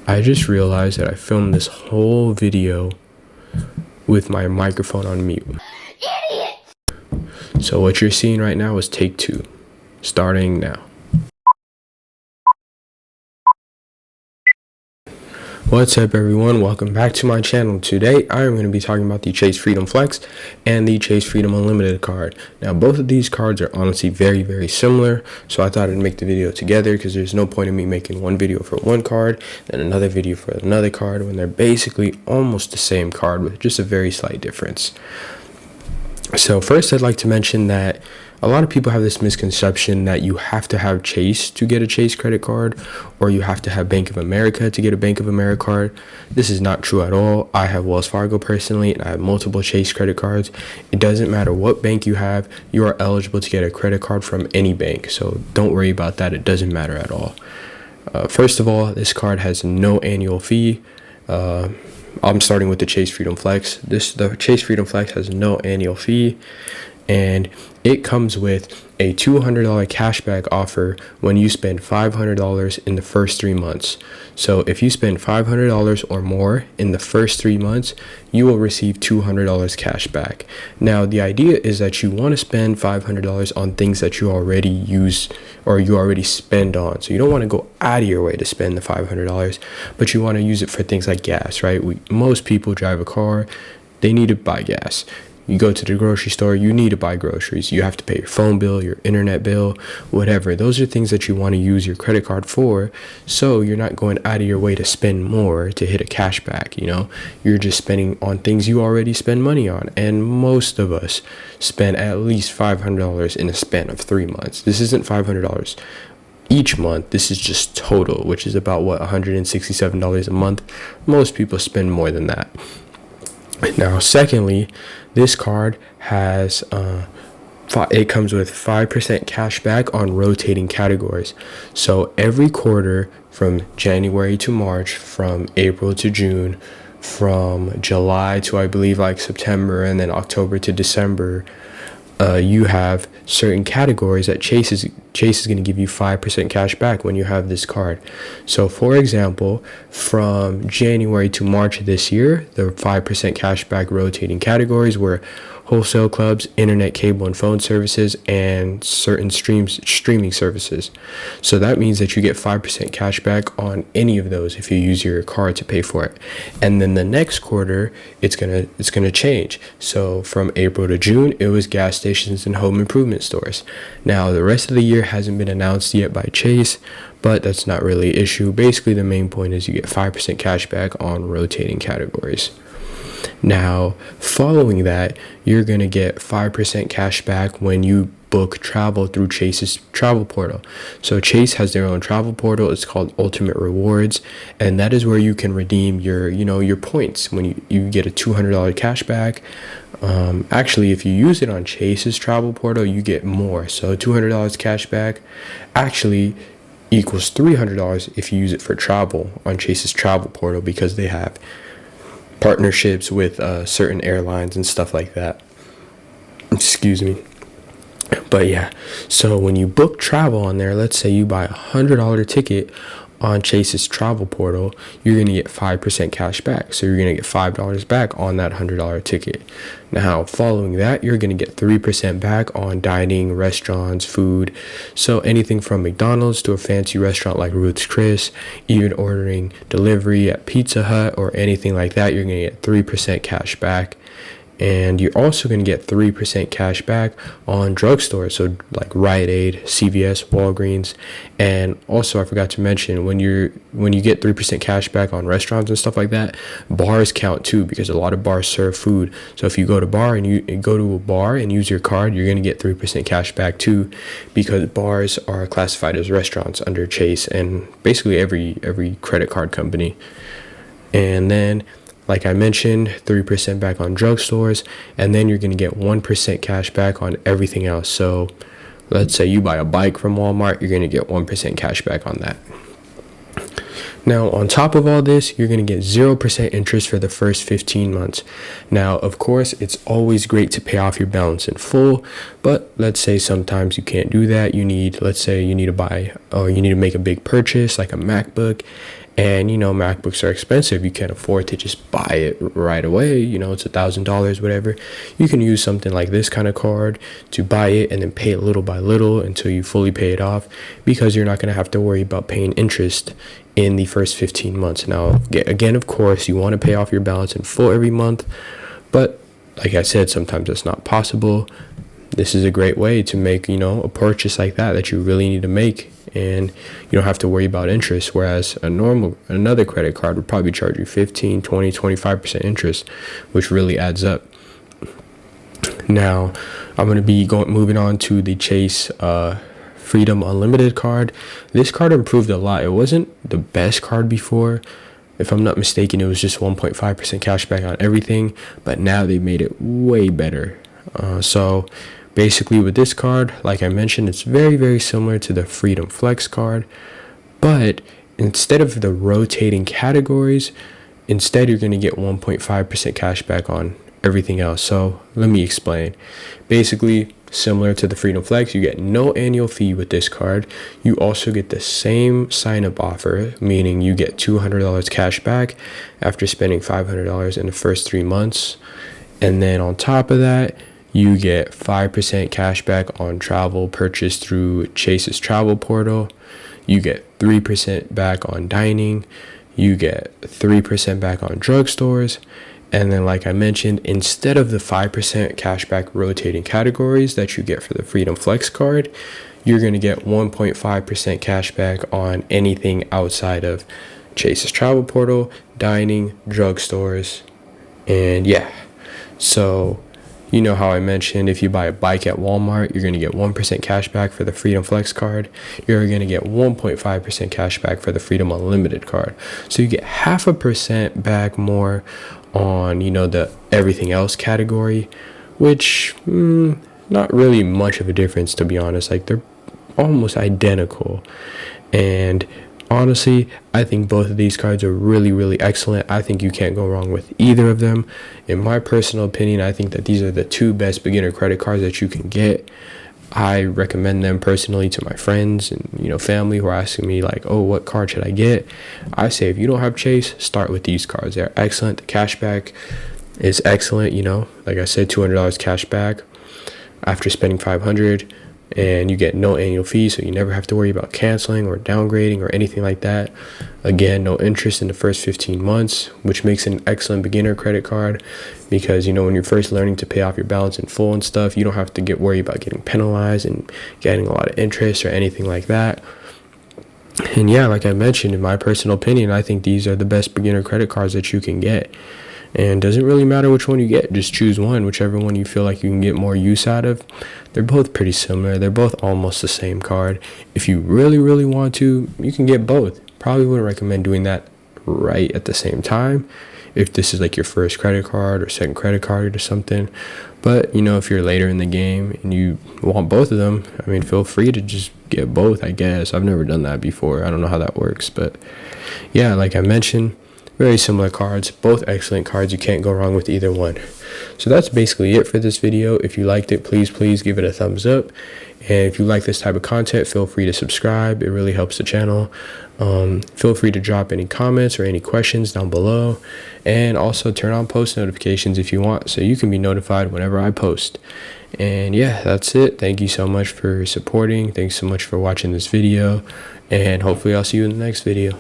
I just realized that I filmed this whole video with my microphone on mute. Idiot! So what you're seeing right now is take 2, starting now. What's up everyone, welcome back to my channel. Today I am going to be talking about the Chase Freedom Flex and the Chase Freedom Unlimited card. Now both of these cards are honestly very similar, so I thought I'd make the video together because there's no point in me making one video for one card and another video for another card when they're basically almost the same card with just a very slight difference. So first I'd like to mention that a lot of people have this misconception that you have to have Chase to get a Chase credit card, or you have to have Bank of America to get a Bank of America card. This is not true at all. I have Wells Fargo personally, and I have multiple Chase credit cards. It doesn't matter what bank you have, you are eligible to get a credit card from any bank. So don't worry about that. It doesn't matter at all. First of all, this card has no annual fee. I'm starting with the Chase Freedom Flex. The Chase Freedom Flex has no annual fee, and it comes with a $200 cashback offer when you spend $500 in the first 3 months. So if you spend $500 or more in the first 3 months, you will receive $200 cash back. Now the idea is that you want to spend $500 on things that you already use or you already spend on. So you don't want to go out of your way to spend the $500, but you want to use it for things like gas, right? Most people drive a car, they need to buy gas. You go to the grocery store, you need to buy groceries. You have to pay your phone bill, your internet bill, whatever. Those are things that you want to use your credit card for, so you're not going out of your way to spend more to hit a cashback, you know? You're just spending on things you already spend money on, and most of us spend at least $500 in a span of 3 months. This isn't $500 each month. This is just total, which is about, what, $167 a month. Most people spend more than that. Now, secondly, this card has it comes with 5% cash back on rotating categories. So every quarter from January to March, from April to June, from July to I believe like September, and then October to December, you have certain categories that Chase is going to give you 5% cash back when you have this card. So for example, from January to March of this year, the 5% cash back rotating categories were wholesale clubs, internet, cable, and phone services, and certain streaming services. So that means that you get 5% cash back on any of those if you use your card to pay for it. And then the next quarter, it's gonna change. So from April to June, it was gas stations and home improvement stores. Now the rest of the year hasn't been announced yet by Chase, but that's not really an issue. Basically, the main point is you get 5% cash back on rotating categories. Now, following that, you're going to get 5% cash back when you book travel through Chase's travel portal. So Chase has their own travel portal. It's called Ultimate Rewards, and that is where you can redeem your points when you get a $200 cash back. Actually, if you use it on Chase's travel portal, you get more. So $200 cash back actually equals $300 if you use it for travel on Chase's travel portal, because they have partnerships with certain airlines and stuff like that. Excuse me. But yeah, so when you book travel on there, let's say you buy a $100 ticket on Chase's travel portal, you're going to get 5% cash back. So you're going to get $5 back on that $100 ticket. Now, following that, you're going to get 3% back on dining, restaurants, food. So anything from McDonald's to a fancy restaurant like Ruth's Chris, even ordering delivery at Pizza Hut or anything like that, you're going to get 3% cash back. And you're also going to get 3% cash back on drugstores, so like Rite Aid, CVS, Walgreens. And also, I forgot to mention, when you get 3% cash back on restaurants and stuff like that, bars count too, because a lot of bars serve food. So if you go to a bar and use your card, you're going to get 3% cash back too, because bars are classified as restaurants under Chase and basically every credit card company. And then, like I mentioned, 3% back on drugstores, and then you're going to get 1% cash back on everything else. So let's say you buy a bike from Walmart, you're going to get 1% cash back on that. Now, on top of all this, you're going to get 0% interest for the first 15 months. Now, of course, it's always great to pay off your balance in full, but let's say sometimes you can't do that. Let's say you need to buy or you need to make a big purchase like a MacBook, and MacBooks are expensive. You can't afford to just buy it right away. It's $1,000, whatever. You can use something like this kind of card to buy it and then pay it little by little until you fully pay it off, because you're not going to have to worry about paying interest in the first 15 months. Now, again, of course, you want to pay off your balance in full every month, but like I said, sometimes it's not possible. This is a great way to make, a purchase like that you really need to make, and you don't have to worry about interest, whereas another credit card would probably charge you 15, 20, 25% interest, which really adds up. Now, I'm going to be moving on to the Chase Freedom Unlimited card. This card improved a lot. It wasn't the best card before. If I'm not mistaken, it was just 1.5% cash back on everything, but now they made it way better. So basically with this card, like I mentioned, it's very, very similar to the Freedom Flex card, but instead of the rotating categories, instead you're going to get 1.5% cash back on everything else. So let me explain. Basically, similar to the Freedom Flex, you get no annual fee with this card. You also get the same sign-up offer, meaning you get $200 cash back after spending $500 in the first 3 months. And then on top of that, you get 5% cash back on travel purchased through Chase's travel portal. You get 3% back on dining. You get 3% back on drugstores. And then, like I mentioned, instead of the 5% cashback rotating categories that you get for the Freedom Flex card, you're going to get 1.5% cashback on anything outside of Chase's travel portal, dining, drugstores, and yeah. So, how I mentioned, if you buy a bike at Walmart, you're going to get 1% cash back for the Freedom Flex card. You're going to get 1.5% cash back for the Freedom Unlimited card. So you get 0.5% back more on, the everything else category, which not really much of a difference, to be honest. Like, they're almost identical. And honestly, I think both of these cards are really, really excellent. I think you can't go wrong with either of them. In my personal opinion, I think that these are the two best beginner credit cards that you can get. I recommend them personally to my friends and family who are asking me like, oh, what card should I get? I say, if you don't have Chase, start with these cards. They're excellent. The cashback is excellent. Like I said, $200 cash back after spending $500, and you get no annual fee, so you never have to worry about canceling or downgrading or anything like that. Again, no interest in the first 15 months, which makes it an excellent beginner credit card, because when you're first learning to pay off your balance in full and stuff, you don't have to worry about getting penalized and getting a lot of interest or anything like that. And yeah, like I mentioned, in my personal opinion, I think these are the best beginner credit cards that you can get. And doesn't really matter which one you get, just choose one, whichever one you feel like you can get more use out of. They're both pretty similar. They're both almost the same card. If you really, really want to, you can get both. Probably wouldn't recommend doing that right at the same time if this is like your first credit card or second credit card or something. But if you're later in the game and you want both of them, feel free to just get both, I guess. I've never done that before. I don't know how that works, but yeah, like I mentioned, very similar cards, both excellent cards. You can't go wrong with either one. So that's basically it for this video. If you liked it, please give it a thumbs up. And if you like this type of content, feel free to subscribe. It really helps the channel. Feel free to drop any comments or any questions down below. And also turn on post notifications if you want, so you can be notified whenever I post. And yeah, that's it. Thank you so much for supporting. Thanks so much for watching this video. And hopefully I'll see you in the next video.